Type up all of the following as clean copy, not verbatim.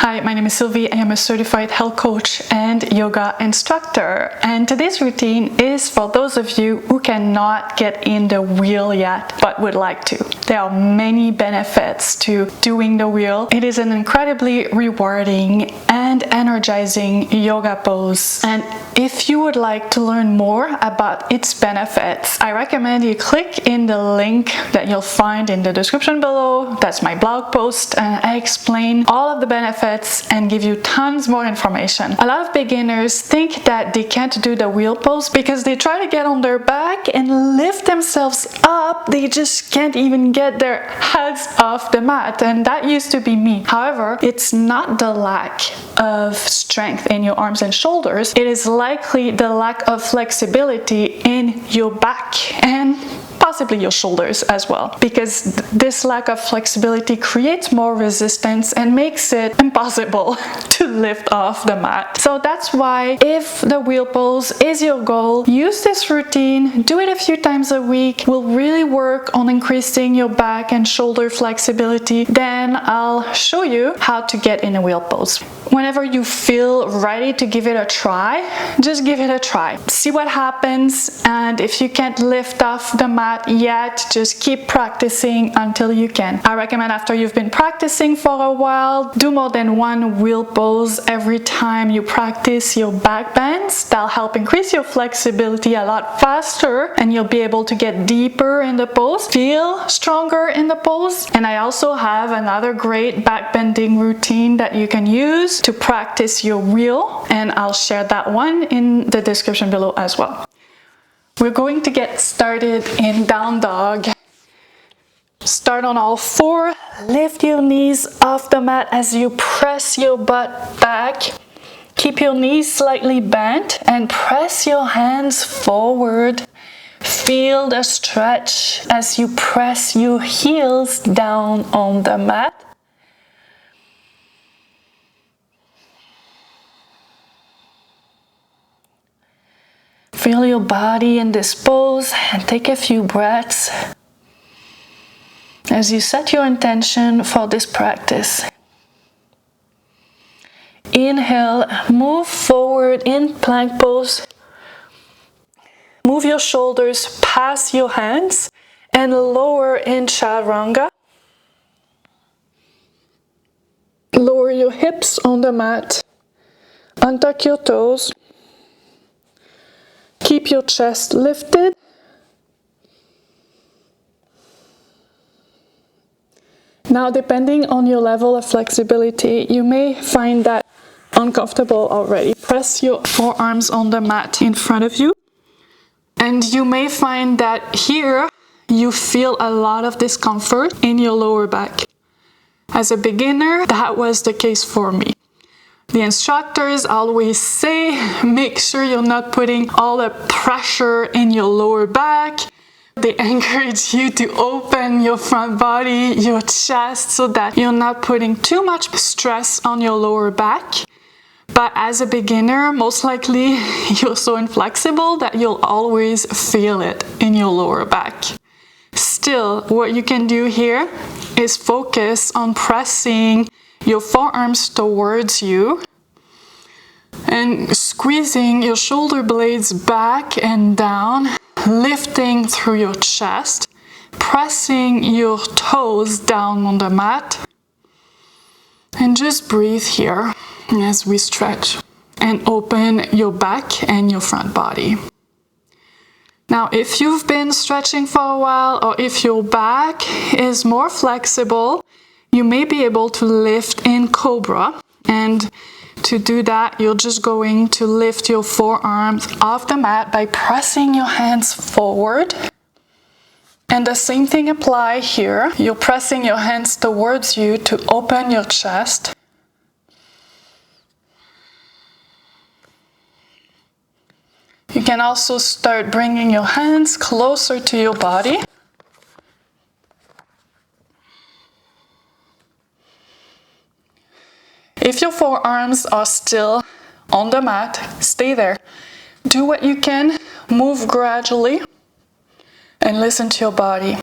Hi, my name is Sylvie. I am a certified health coach and yoga instructor. And today's routine is for those of you who cannot get in the wheel yet, but would like to. There are many benefits to doing the wheel. It is an incredibly rewarding and energizing yoga pose. And if you would like to learn more about its benefits, I recommend you click in the link that you'll find in the description below. That's my blog post, and I explain all of the benefits and give you tons more information. A lot of beginners think that they can't do the wheel pose because they try to get on their back and lift themselves up. They just can't even get their heads off the mat, and that used to be me. However, it's not the lack of strength in your arms and shoulders. It is likely the lack of flexibility in your back and possibly your shoulders as well, because this lack of flexibility creates more resistance and makes it impossible to lift off the mat. So that's why if the wheel pose is your goal, use this routine, do it a few times a week, will really work on increasing your back and shoulder flexibility. Then I'll show you how to get in a wheel pose. Whenever you feel ready to give it a try, just give it a try. See what happens, and if you can't lift off the mat yet, just keep practicing until you can. I recommend after you've been practicing for a while, do more than one wheel pose every time you practice your back bends. That'll help increase your flexibility a lot faster, and you'll be able to get deeper in the pose, feel stronger in the pose. And I also have another great back bending routine that you can use to practice your wheel, and I'll share that one in the description below as well. We're going to get started in down dog. Start on all four, lift your knees off the mat as you press your butt back. Keep your knees slightly bent and press your hands forward. Feel the stretch as you press your heels down on the mat. Feel your body in this pose and take a few breaths as you set your intention for this practice. Inhale, move forward in plank pose. Move your shoulders past your hands and lower in chaturanga. Lower your hips on the mat. Untuck your toes. Keep your chest lifted. Now, depending on your level of flexibility, you may find that uncomfortable already. Press your forearms on the mat in front of you, and you may find that here you feel a lot of discomfort in your lower back. As a beginner, that was the case for me. The instructors always say, make sure you're not putting all the pressure in your lower back. They encourage you to open your front body, your chest, so that you're not putting too much stress on your lower back. But as a beginner, most likely you're so inflexible that you'll always feel it in your lower back. Still, what you can do here is focus on pressing your forearms towards you and squeezing your shoulder blades back and down, lifting through your chest, pressing your toes down on the mat, and just breathe here as we stretch and open your back and your front body. Now, if you've been stretching for a while, or if your back is more flexible, you may be able to lift in Cobra, and to do that, you're just going to lift your forearms off the mat by pressing your hands forward. And the same thing applies here. You're pressing your hands towards you to open your chest. You can also start bringing your hands closer to your body. If your forearms are still on the mat, stay there. Do what you can, move gradually, and listen to your body.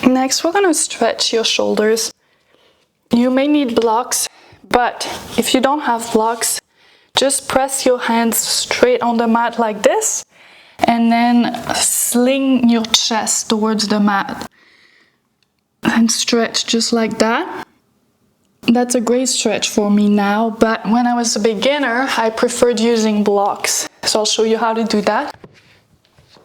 Next, we're gonna stretch your shoulders. You may need blocks, but if you don't have blocks, just press your hands straight on the mat like this, and then sling your chest towards the mat. And stretch just like that. That's a great stretch for me now, but when I was a beginner, I preferred using blocks. So I'll show you how to do that.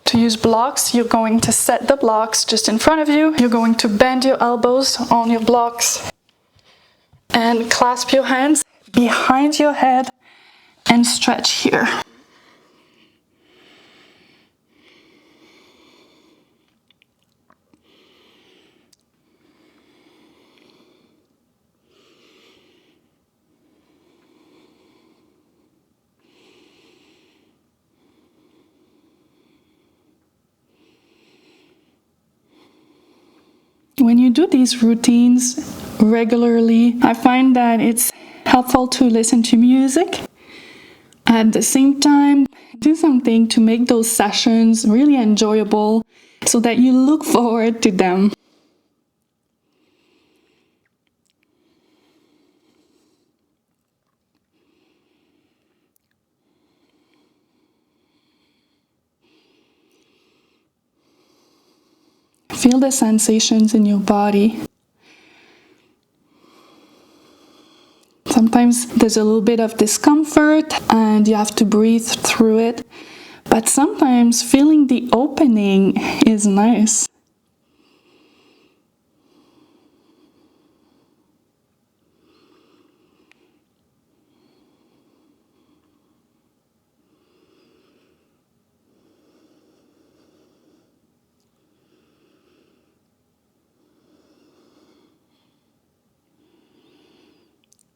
To use blocks, you're going to set the blocks just in front of you. You're going to bend your elbows on your blocks and clasp your hands behind your head and stretch here. When you do these routines regularly, I find that it's helpful to listen to music. At the same time, do something to make those sessions really enjoyable so that you look forward to them. Feel the sensations in your body. Sometimes there's a little bit of discomfort and you have to breathe through it, but sometimes feeling the opening is nice.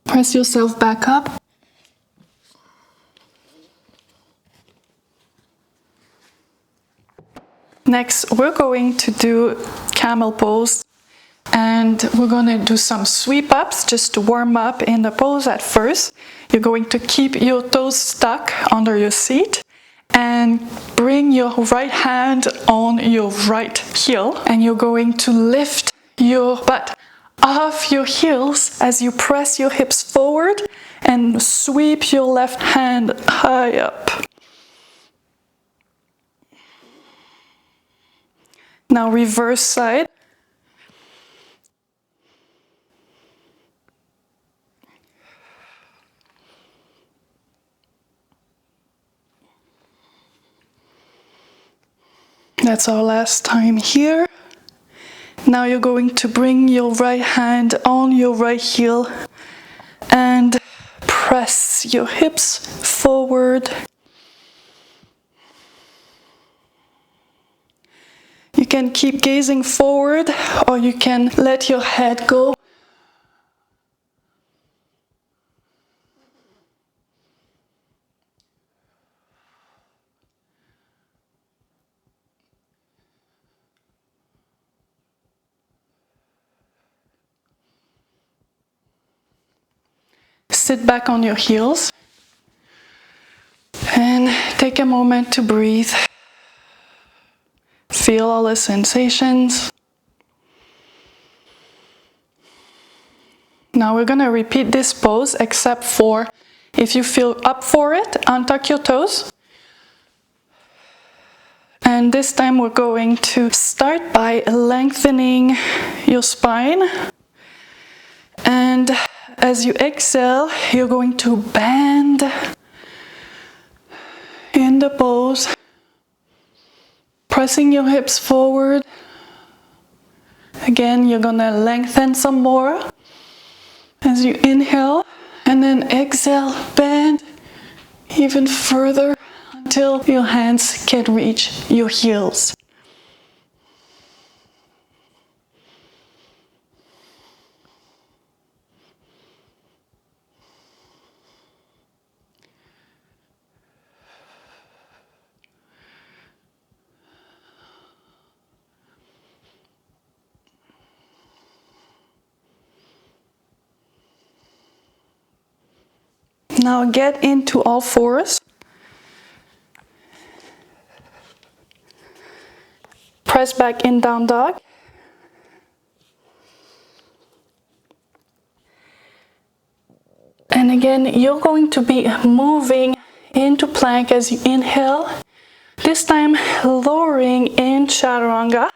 Press yourself back up. Next, we're going to do camel pose, and we're going to do some sweep ups just to warm up in the pose at first. You're going to keep your toes stuck under your seat and bring your right hand on your right heel, and you're going to lift your butt off your heels as you press your hips forward and sweep your left hand high up. Now reverse side. That's our last time here. Now you're going to bring your right hand on your right heel and press your hips forward. You can keep gazing forward, or you can let your head go. Sit back on your heels and take a moment to breathe. Feel all the sensations. Now we're going to repeat this pose, except for if you feel up for it, untuck your toes. And this time we're going to start by lengthening your spine. And as you exhale, you're going to bend in the pose, pressing your hips forward. Again, you're gonna lengthen some more as you inhale, and then exhale, bend even further until your hands can reach your heels. Now get into all fours. Press back in down dog. And again, you're going to be moving into plank as you inhale. This time lowering in chaturanga.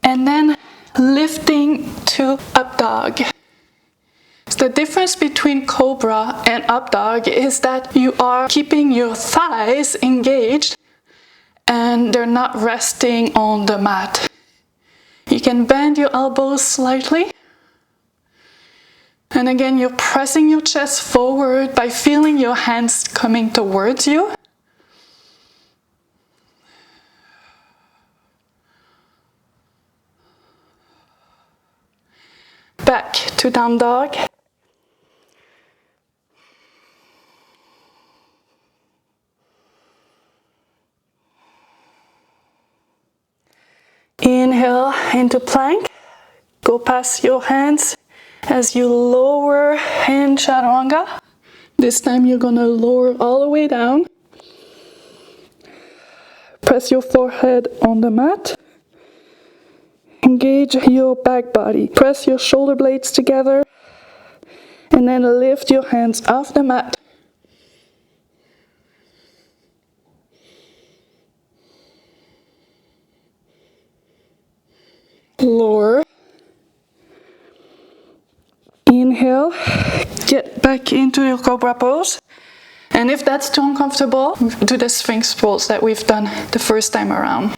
And then lifting to up dog. The difference between cobra and up dog is that you are keeping your thighs engaged and they're not resting on the mat. You can bend your elbows slightly. And again, you're pressing your chest forward by feeling your hands coming towards you. Back to down dog. Inhale into plank. Go past your hands as you lower in chaturanga. This time you're gonna lower all the way down. Press your forehead on the mat. Engage your back body. Press your shoulder blades together. And then lift your hands off the mat. Lower. Inhale. Get back into your cobra pose. And if that's too uncomfortable, do the Sphinx pose that we've done the first time around.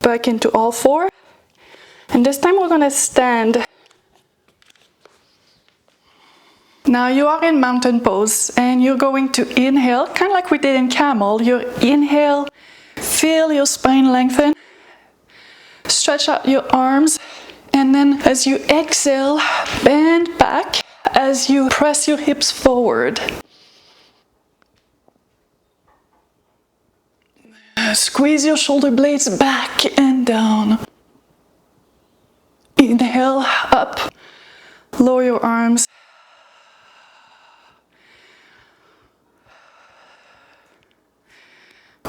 Back into all four. And this time we're gonna stand. Now you are in mountain pose and you're going to inhale, kind of like we did in camel. You inhale, feel your spine lengthen, stretch out your arms, and then as you exhale, bend back as you press your hips forward. Squeeze your shoulder blades back and down. Inhale, up, lower your arms.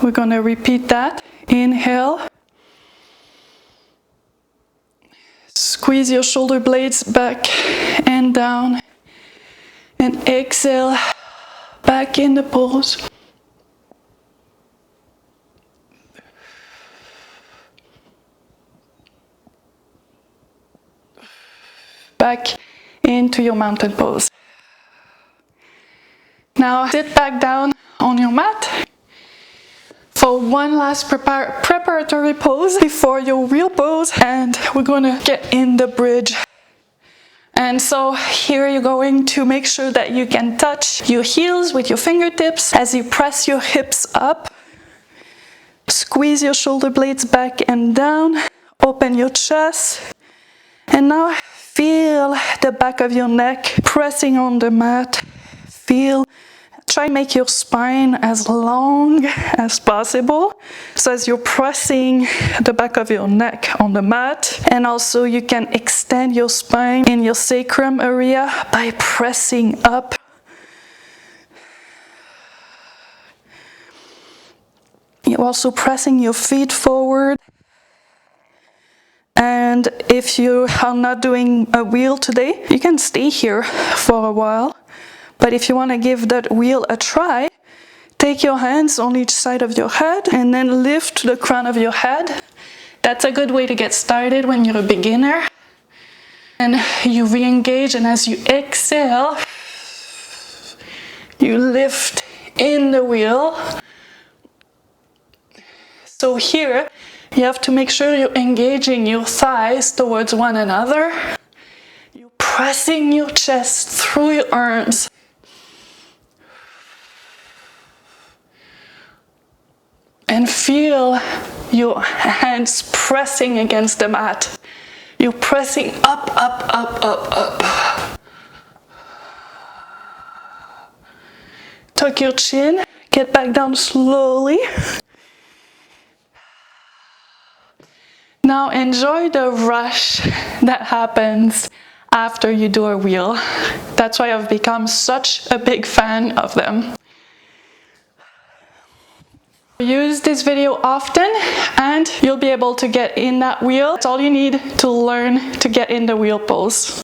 We're going to repeat that. Inhale. Squeeze your shoulder blades back and down. And exhale, back in the pose. Back into your mountain pose. Now sit back down on your mat for one last preparatory pose before your real pose, and we're gonna get in the bridge. And so here you're going to make sure that you can touch your heels with your fingertips as you press your hips up. Squeeze your shoulder blades back and down. Open your chest. And now feel the back of your neck pressing on the mat. Try and make your spine as long as possible. So as you're pressing the back of your neck on the mat, and also you can extend your spine in your sacrum area by pressing up. You're also pressing your feet forward. And if you are not doing a wheel today, you can stay here for a while. But if you want to give that wheel a try, take your hands on each side of your head and then lift the crown of your head. That's a good way to get started when you're a beginner. And you re-engage, and as you exhale, you lift in the wheel. So here, you have to make sure you're engaging your thighs towards one another. You're pressing your chest through your arms. And feel your hands pressing against the mat. You're pressing up, up, up, up, up. Tuck your chin, get back down slowly. Now enjoy the rush that happens after you do a wheel. That's why I've become such a big fan of them. Use this video often and you'll be able to get in that wheel. That's all you need to learn to get in the wheel pose.